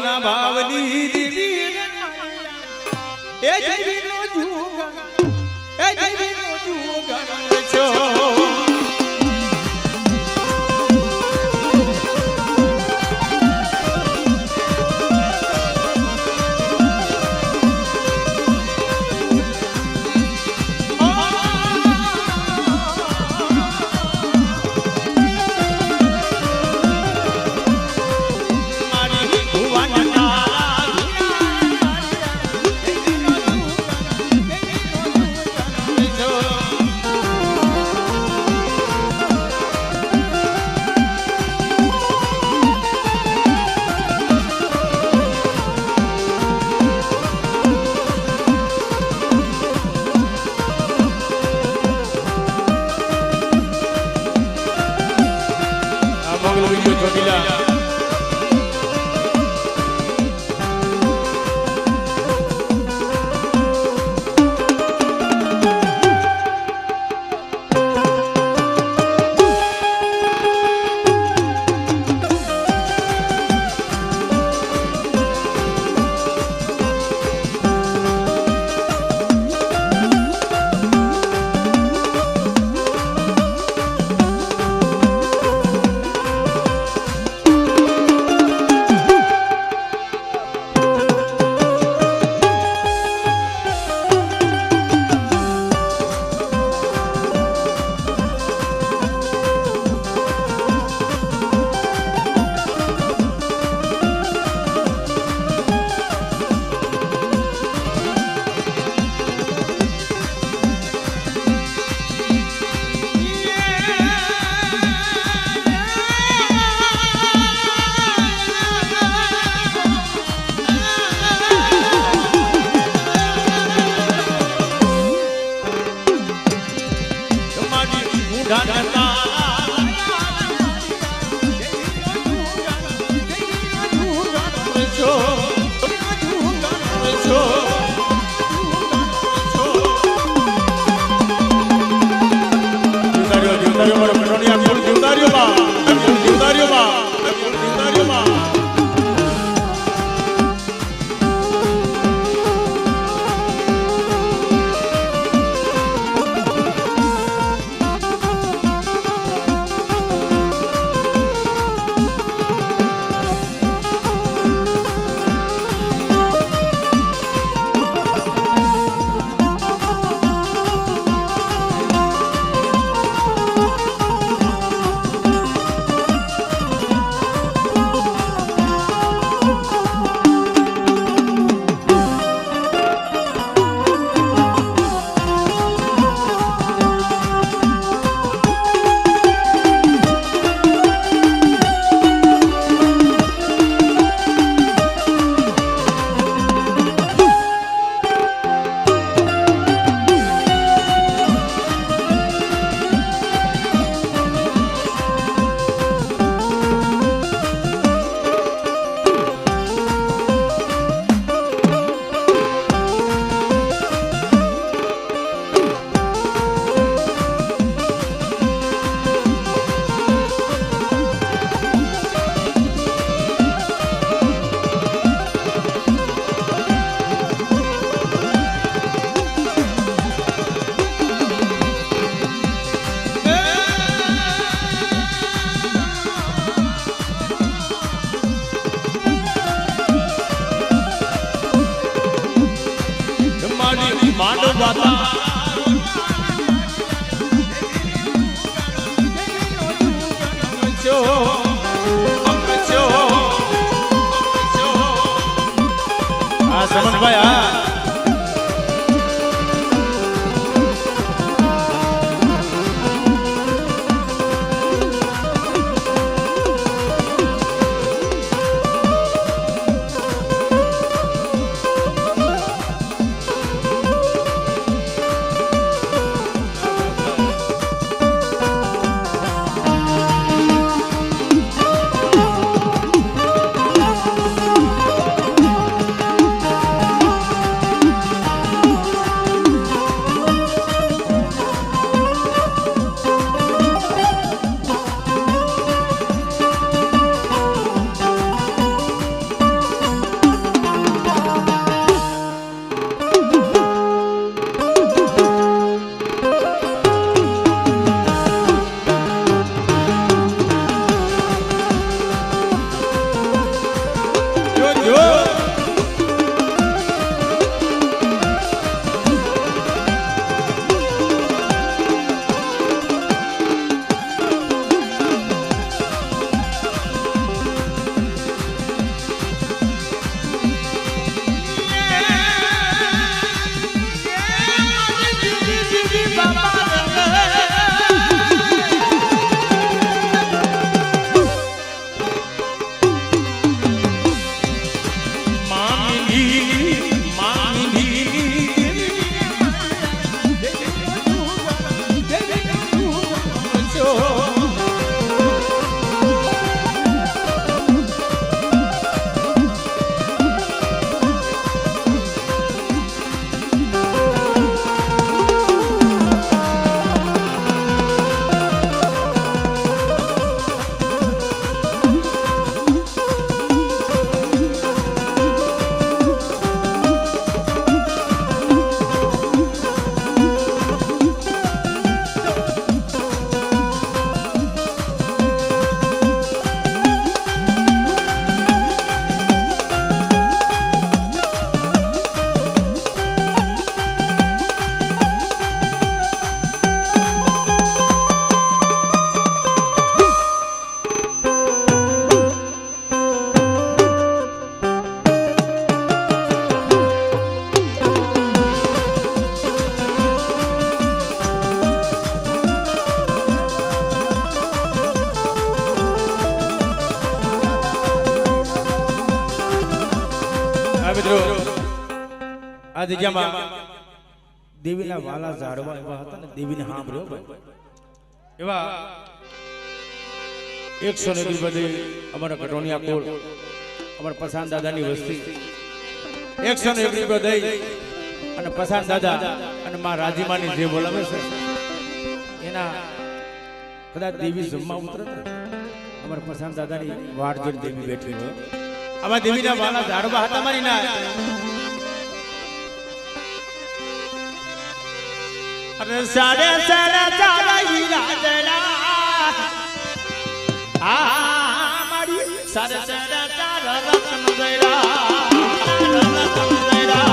ભાવના ભાવની દીદી એ દેવીનો જુગા એ દેવીનો જુગા છો જો મિત્રો આ જગ્યામાં દેવીના વાલા ઝાડવા એવા હતા ને દેવીને સાંભળ્યો ભાઈ એવા 101 બધી અમારા કટોનિયા કોળ અમારા પસાન દાદાની વસ્તી 101 બધી અને પસાન દાદા અને માં રાજીમાની જે બોલાવે છે એના કદાચ દેવી જમવા ઉતરે અમારા પસાન દાદાની વાડ જોઈને દેવી બેઠી હોય આમાં દેવીના વાલા ઝાડવા હતા મારી ના અરે સાડે સાડે ચાલા હીરા જડા આ મારી સાડે સાડે ચાલા રતન જડા રતન જડા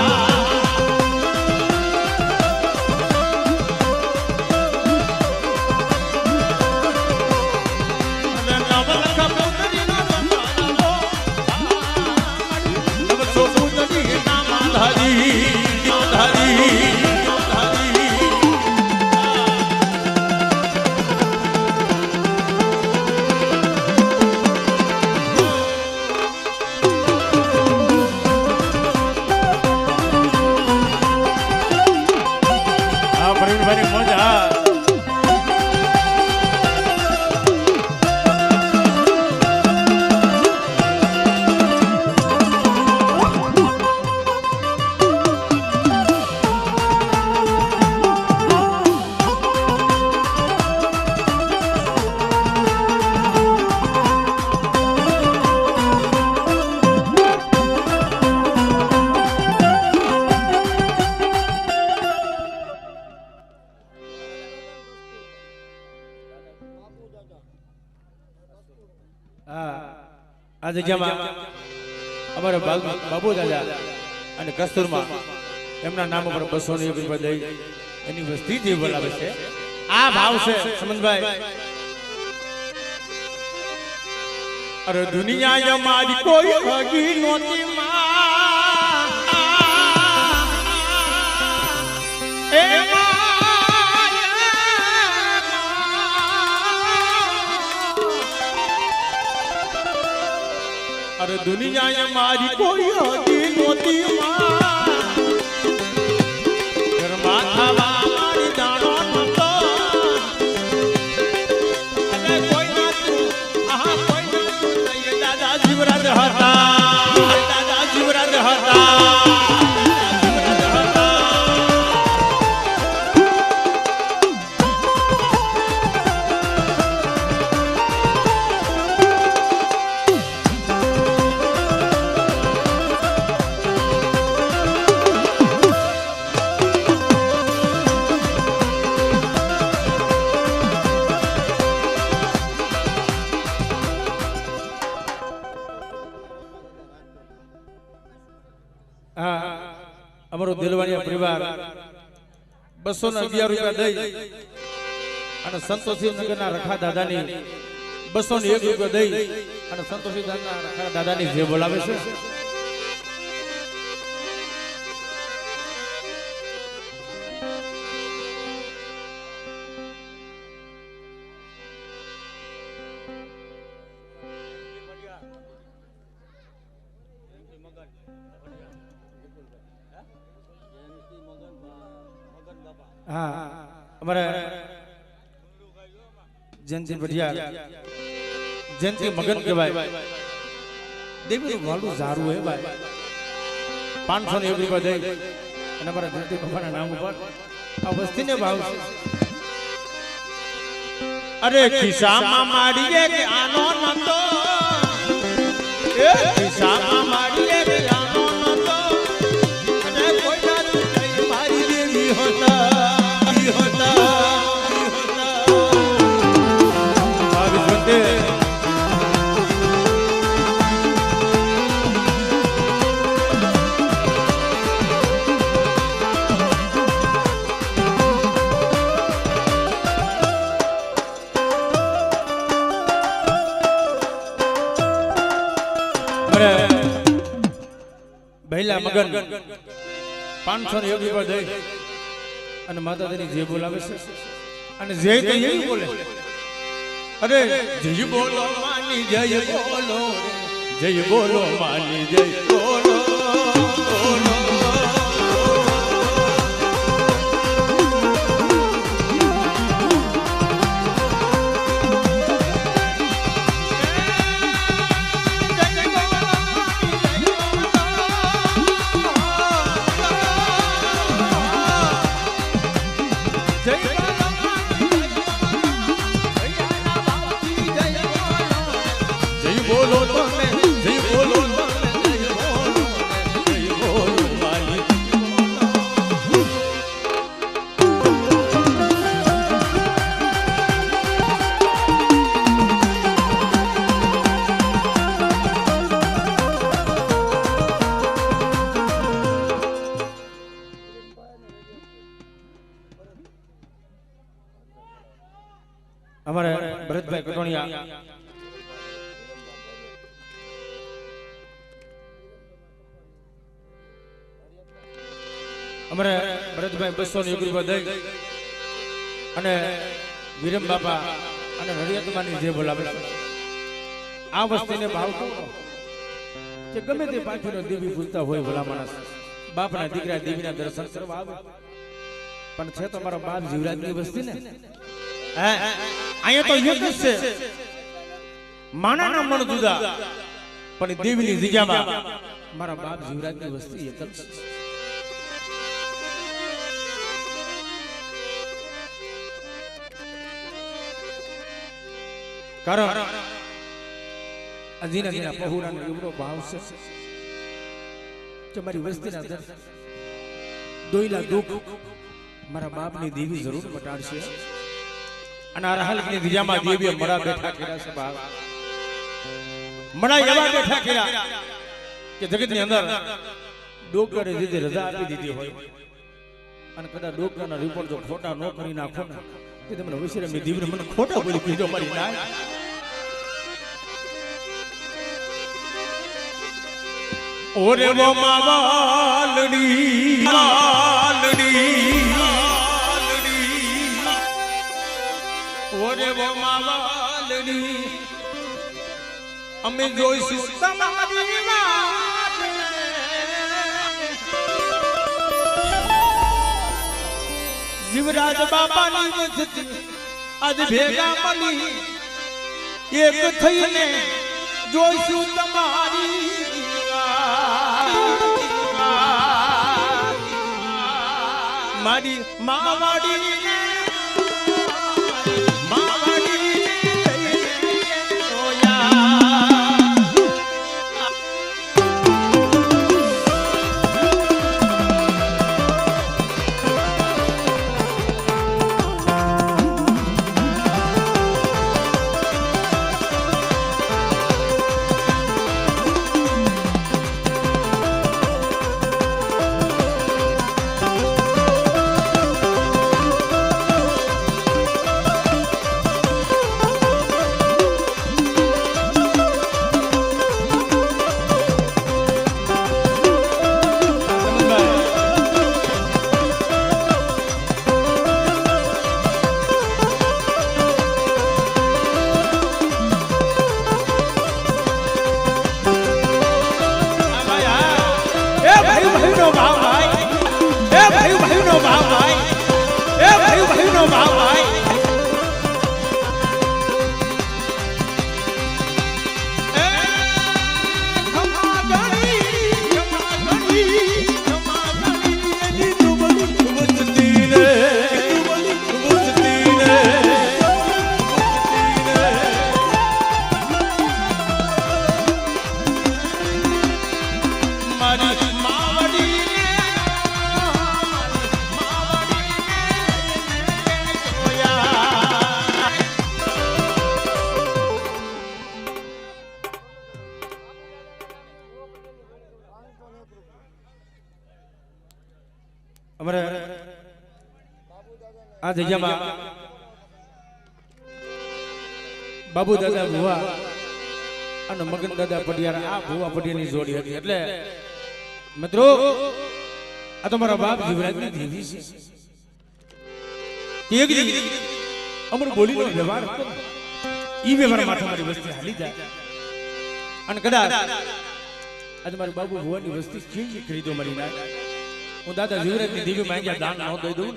આ જગ્યામાં અમારા બાબુ દાદા અને કસ્તુરમાં એમના નામ પર 201 રૂપિયા દઈ એની વસ્તી જે બોલાવે છે આ ભાવ છે સમંતભાઈ અરે દુનિયા મારી કોઈ હગી નોતી માં એ अरे दुनिया मारी कोई होती नोती मारी दानो नतो अरे कोई ना तू आहा कोई ना तू दादा जीवराज हता दादा जीवराज हता હા અમારો દિલવાણીયા પરિવાર 211 રૂપિયા દઈ અને સંતોષી નગરના રખા દાદાની 201 રૂપિયા દઈ અને સંતોષી નગરના રખા દાદાની જે બોલાવે છે हाँ हमारे जयंती बढ़िया जयंती मगन के भाई देवी वालू जारू है भाई 501 रुपया दे અને અમારા જયંતી બાપાના નામ ઉપર આ વસ્તીને ભાવ છે અરે ખિસ્સામાં માડીએ કે આનો નંદો એ ખિસ્સામાં માડીએ કે આનો નંદો અને કોઈ દારૂ કઈ મારી દેવી હોતા પહેલા મગન 501 રૂપિયા દઈ અને માતાજીની જે બોલાવે છે અને જે તો એવી બોલે અરે જય બોલો માની જય બોલો જય બોલો માની જય બોલો हमारे भरत भाई कटोनिया हमारे भरत भाई 201 રૂપિયા દઈ અને વિરમ બાપા અને હરિયતમાની જે બોલાવે આ વસ્તીને ભાવ કે ગમે તે પાંખીનો દેવી પૂજતા હોય ભલા માણસ બાપના દીકરા દેવીના દર્શન કરવા આવે પણ છે તો મારો બાપ જીવરાજની વસ્તી ને અહીંયા તો એક જ છે માનાના મન જુદા પણ દેવીની જગ્યામાં મારા બાપ જીવરાજની વસ્તી એક જ છે કારણ અજીના જીના પહોરાનો એવડો ભાવ છે કે મારી વસ્તીના દર દોઈલા દુઃખ મારા બાપની દેવી જરૂર મટાડશે અને આ હાલની દિજામાં દેવીએ મડા બેઠા કર્યા છે બાપ મડા એવા બેઠા કર્યા કે જગતની અંદર ડોક્ટરે જે રજા આપી દીધી હોય અને કદાચ ડોક્ટરના રિપોર્ટ જો ખોટા ન કરી નાખો ને કે તમને વિશેષ દેવીને મને ખોટા બોલી કીધો મારી ના ઓરે વો માવાલડી ઓરે વો માવાલડી અમે જોઈશું તમારી વાત જીવરાજ બાપાની વસ્તી આજ ભેગા મળી એક થઈને જોઈશું તમારી મારી માવાડી અમારે આ જગ્યામાં બાબુ દાદા ભુવા અને મગન દાદા પડિયાર આ ભુવા પડિયારની જોડી હતી. એટલે મિત્રો આ તો મારા બાપ જીવરાજની દેવી છે. તેગડી અમર બોલીનો વ્યવહાર હતો. ઈ વ્યવહાર માટે મારી વસ્તી હાલી જાય અને કદાચ આજે મારી બાબુ ભુવાની વસ્તી કેવી ખરીદો મારી ના હું દાદા જીવરાજની દેવી માંગ્યા દાન ન દઈ દઉં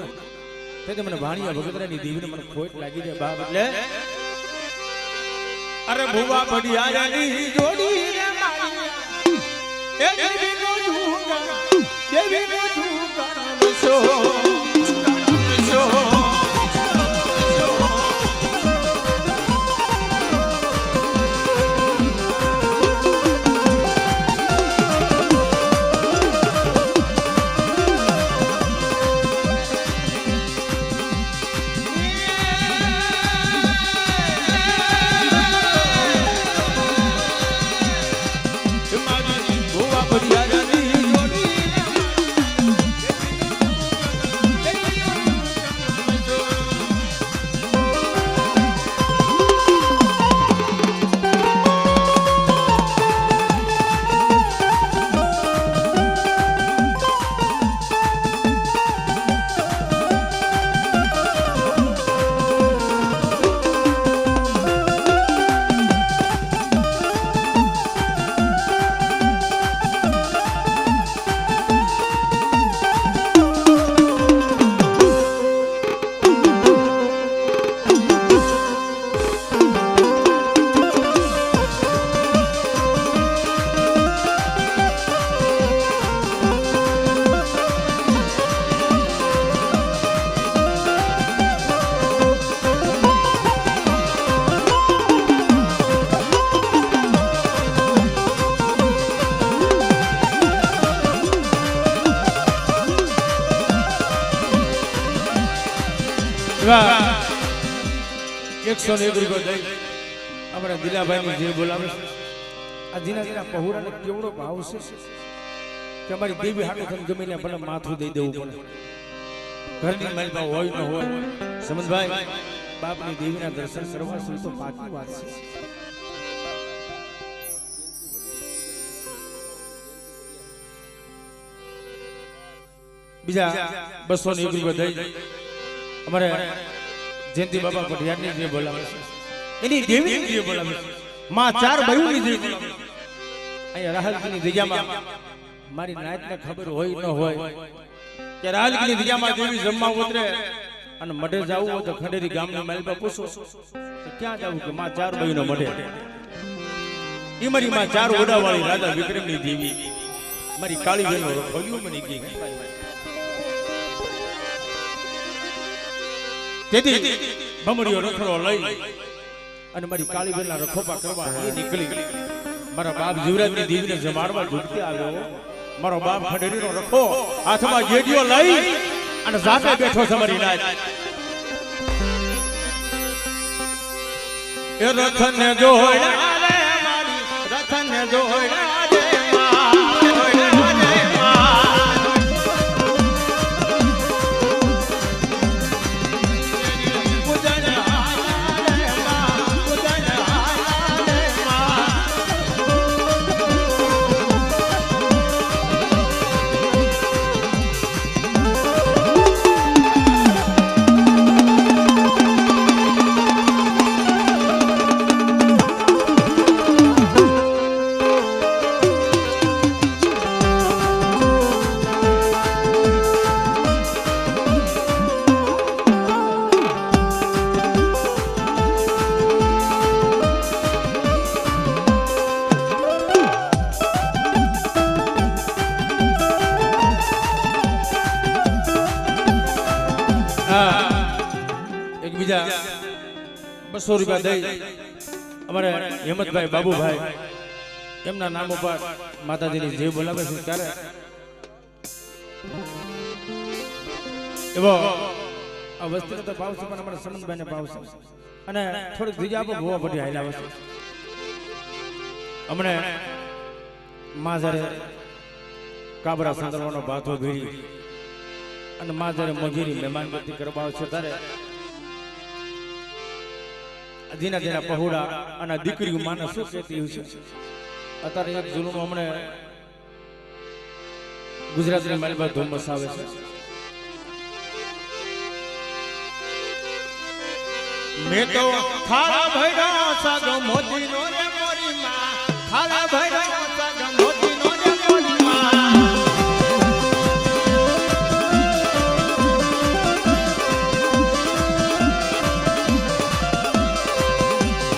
ને તે મને ભાણિયા ભગતરાની દેવીને મને ખોટ લાગી જાય બાપ. એટલે અરે ભુવા પડિયારની જોડી રે મારી એ દેવીનો જુગા દેવીનો જુગા સો ₹101 દઈ અમારા દિલાભાઈ જે બોલાવે છે આ જીના પહોળાને કેવડો ભાવ છે કે અમારી દેવી હાટો થઈને ગમીને ભલે માથું દઈ દેવું પડે. ઘરની માલમાં હોય ન હોય સમજભાઈ બાપની દેવીના દર્શન કરવા સુધી તો પાકી વાત છે. બીજા ₹201 દઈ અમારે જયંતિ બાબા પટિયારની જે બોલાવે છે એની દેવી જે બોલાવે છે માં ચાર બયુની જે બોલાવે અહીંયા રાહલની જગ્યામાં મારી નાયતને ખબર હોય ન હોય કે રાહલની જગ્યામાં દેવી જમવા ઉતરે અને મઢે જાવું હોય તો ખંડેરી ગામના માલપા પૂછો કે ક્યાં જાવું કે માં ચાર બયુનો મઢે. ઈ મારી માં ચાર ઓડાવાળી રાજા વિક્રમની દેવી મારી કાળી બેનો રખોલિયું બની ગઈ. તેથી ભમરીઓ રખડો લઈ અને મારી કાળીબેનના રખોપા કરવા એ નીકળી. મારા બાપ જીવરાજની દેવીને જમાડવા ઝૂકતે આવ્યો. મારો બાપ ખંડેરીનો રખો હાથમાં ગેડીઓ લઈ અને જાતે બેઠો છે મારી નાય. એ રથને જોડ્યા રે મારી રથને જોડ્યા ₹200 દઈ અમારે હેમંતભાઈ બાબુભાઈ એમના નામ ઉપર માતાજીની જે બોલાવે છે ત્યારે એવો આ વસ્તુનો તો ભાવ છે પણ અમારા સમંતભાઈને ભાવ છે અને થોડીક બીજા આપો ભોવા પડી હાલ્યા છે. અમને માં જ્યારે કાબરા સંદર્ભનો ભાથો ભેરી અને માં જ્યારે મોજીની મહેમાનગતિ કરવા આવશે ત્યારે જીના જીના પહોળા અને દીકરીઓ માને શું કહેતી હોય છે. અત્યારે એક જુલુમ હમણે ગુજરાતની મારી ધૂમ મસાવે છે. મેં તો ખાડા ભર્યા સાગ મોતીનો ને મોરી માં, ખાડા ભર્યા સાગ મોતીનો ને મોરી માં.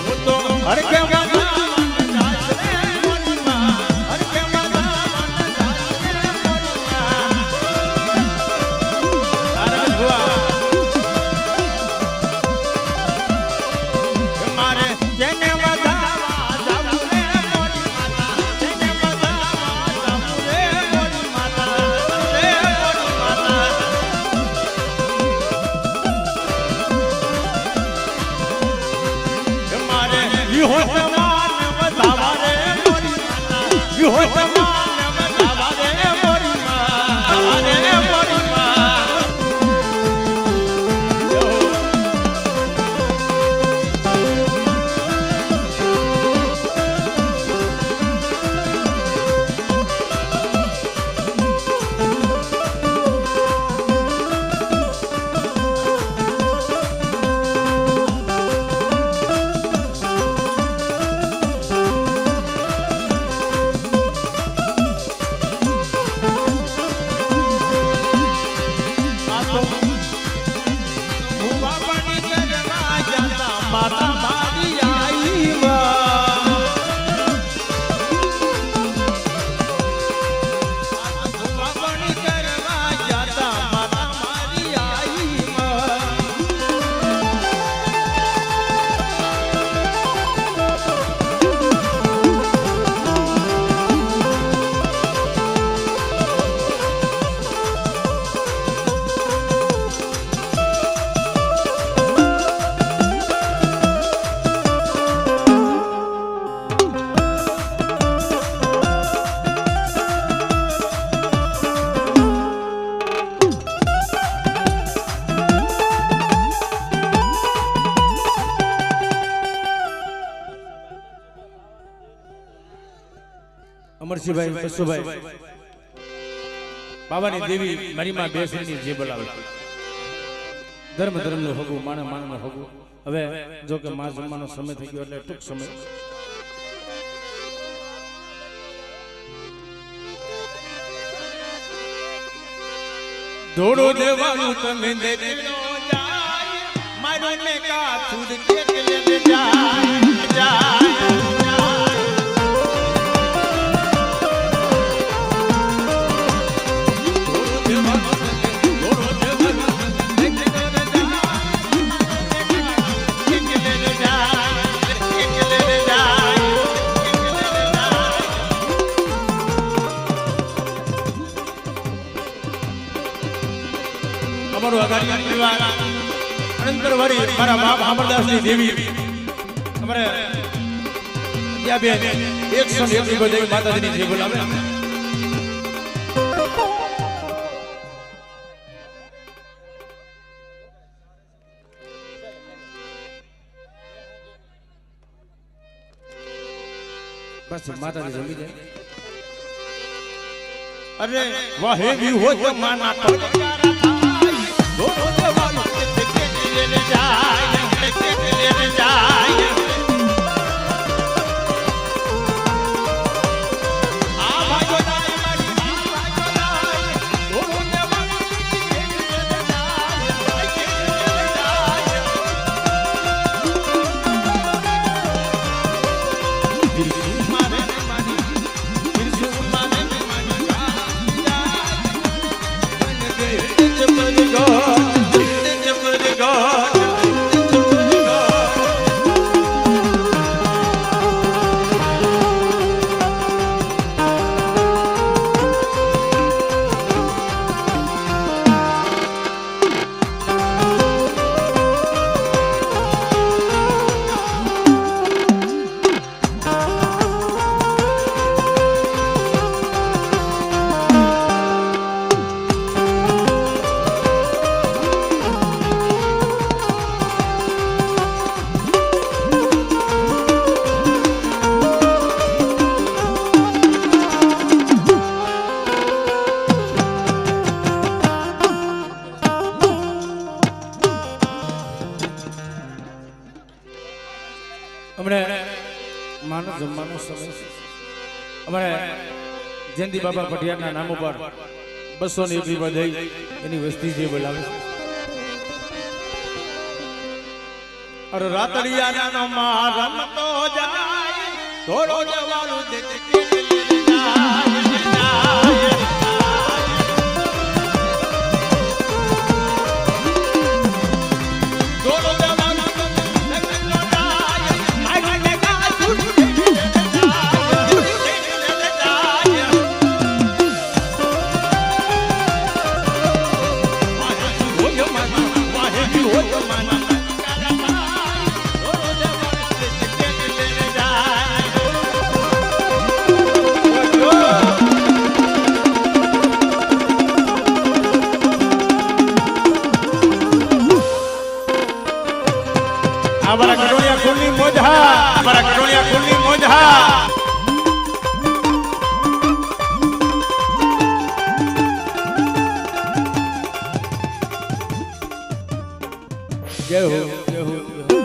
હું તો હર કે અમરસિંહભાઈ પશુભાઈ બાબાની દેવી મારી માં બેસની જે બોલાવે ધર્મ નું હગું માણ નું હગું. હવે જો કે માં જમવાનો સમય થઈ ગયો એટલે ટૂંક સમય ધોડો દેવાનું તમે દેખલો જાય મારું ને કા છૂડ કે લે જાય મારા બાપ અમરદાસની દેવી અમારે ત્યાં બેન 101 બધાઈ માતાજીની જે બોલાવે. બસ માતાજી જમી જાય. અરે વાહે વી હો તો માના જમવાનો સમય છે. અમારે જયંતિ બાબા પટિયારના નામ ઉપર 201 રૂપિયા દઈ એની વસ્તી જે બોલાવે છે. અરે રાતડિયા નો માં રમતો જાય થોડો જવાનું દેખી અમારા કટોળિયા કુલની મોજા, અમારા કટોળિયા કુલની મોજા. જય હો, જય હો, જય હો.